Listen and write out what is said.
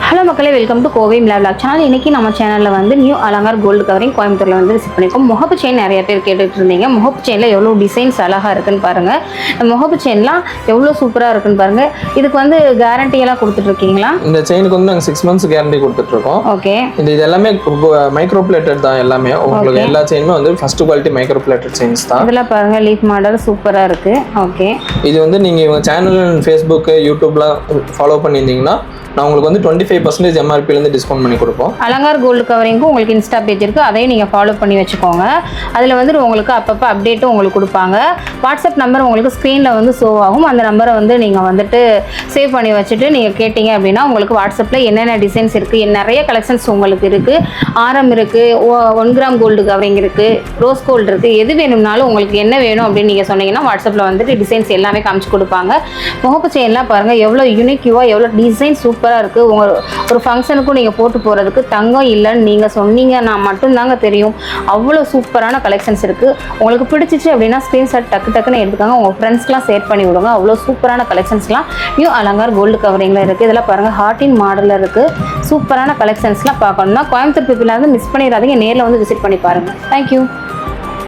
Hello மக்களே, welcome to Kovai vlog channel. இன்றைக்கி நம்ம சேனலில் வந்து நியூ அலங்கார் கோல்டு கவரிங் கோயம்புத்தூரில் வந்து விசிட் பண்ணியிருக்கோம். முகப்பு செயின் நிறைய பேர் கேட்டுட்டு இருந்தீங்க. முகப்பு செயினில் எவ்வளோ டிசைன்ஸ் அழகாக இருக்குன்னு பாருங்கள். முகப்பு செயின்லாம் எவ்வளோ சூப்பராக இருக்குன்னு பாருங்கள். இதுக்கு வந்து கேரண்டியெல்லாம் கொடுத்துட்ருக்கீங்களா? இந்த செயினுக்கு வந்து நாங்கள் 6 months கேரண்டி கொடுத்துட்ருக்கோம். ஓகே. இது எல்லாமே மைக்ரோ பிளேட்டட் தான். எல்லாமே உங்களுக்கு எல்லா செயினுமே வந்து first quality micro plated chains தான். இதெல்லாம் பாருங்கள், லீஃப் மாடல் சூப்பராக இருக்குது. ஓகே. இது வந்து நீங்கள் இவங்க சேனல் ஃபேஸ்புக்கு யூடியூப்லாம் ஃபாலோ பண்ணியிருந்தீங்கன்னா நான் உங்களுக்கு வந்து 25% எம்ஆர்பிலேருந்து டிஸ்கவுண்ட் பண்ணி கொடுப்போம். அலங்கார் கோல்டு கவரிங்கும் உங்களுக்கு இன்ஸ்டா பேஜ் இருக்குது, அதையும் நீங்கள் ஃபாலோ பண்ணி வச்சுக்கோங்க. அதில் வந்து உங்களுக்கு அப்பப்போ அப்டேட்டும் உங்களுக்கு கொடுப்பாங்க. வாட்ஸ்அப் நம்பர் உங்களுக்கு ஸ்க்ரீனில் வந்து ஷோ ஆகும். அந்த நம்பரை வந்து நீங்கள் வந்துட்டு சேவ் பண்ணி வச்சுட்டு நீங்கள் கேட்டிங்க அப்படின்னா உங்களுக்கு வாட்ஸ்அப்பில் என்னென்ன டிசைன்ஸ் இருக்குது, நிறைய கலெக்ஷன்ஸ் உங்களுக்கு இருக்குது. ஆரம் இருக்குது, 1 கிராம் கோல்டு கவரிங் இருக்குது, ரோஸ் கோல்டு இருக்குது. எது வேணும்னாலும் உங்களுக்கு என்ன வேணும் அப்படின்னு நீங்கள் சொன்னீங்கன்னா வாட்ஸ்அப்பில் வந்துட்டு டிசைன்ஸ் எல்லாமே காமிச்சு கொடுப்பாங்க. முகப்பு செயின்லாம் பாருங்கள் எவ்வளோ யூனிக்யூவாக, எவ்வளோ டிசைன் சூப்பராக இருக்குது. ஒரு ஃபங்க்ஷனுக்கும் நீங்கள் போட்டு போகிறதுக்கு தங்கம் இல்லைன்னு நீங்கள் சொன்னீங்கன்னா மட்டும்தாங்க தெரியும். அவ்வளோ சூப்பரான கலெக்ஷன்ஸ் இருக்குது. உங்களுக்கு பிடிச்சிச்சு அப்படின்னா ஸ்க்ரீன்ஷாட் டக்குன்னு எடுத்துக்காங்க, உங்கள் ஃப்ரெண்ட்ஸ்க்குலாம் ஷேர் பண்ணி விடுங்க. அவ்வளோ சூப்பரான கலெக்ஷன்ஸ்லாம் நியூ அலங்கார் கோல்டு கவரிங்கில் இருக்குது. இதெல்லாம் பாருங்கள், ஹார்டின் மாடலில் இருக்குது. சூப்பரான கலெக்ஷன்ஸ்லாம் பார்க்கணும்னா கோயம்புத்தூர் பீப்பிளாக வந்து மிஸ் பண்ணிடாதீங்க, நேரில் வந்து விசிட் பண்ணி பாருங்கள். தேங்க்யூ.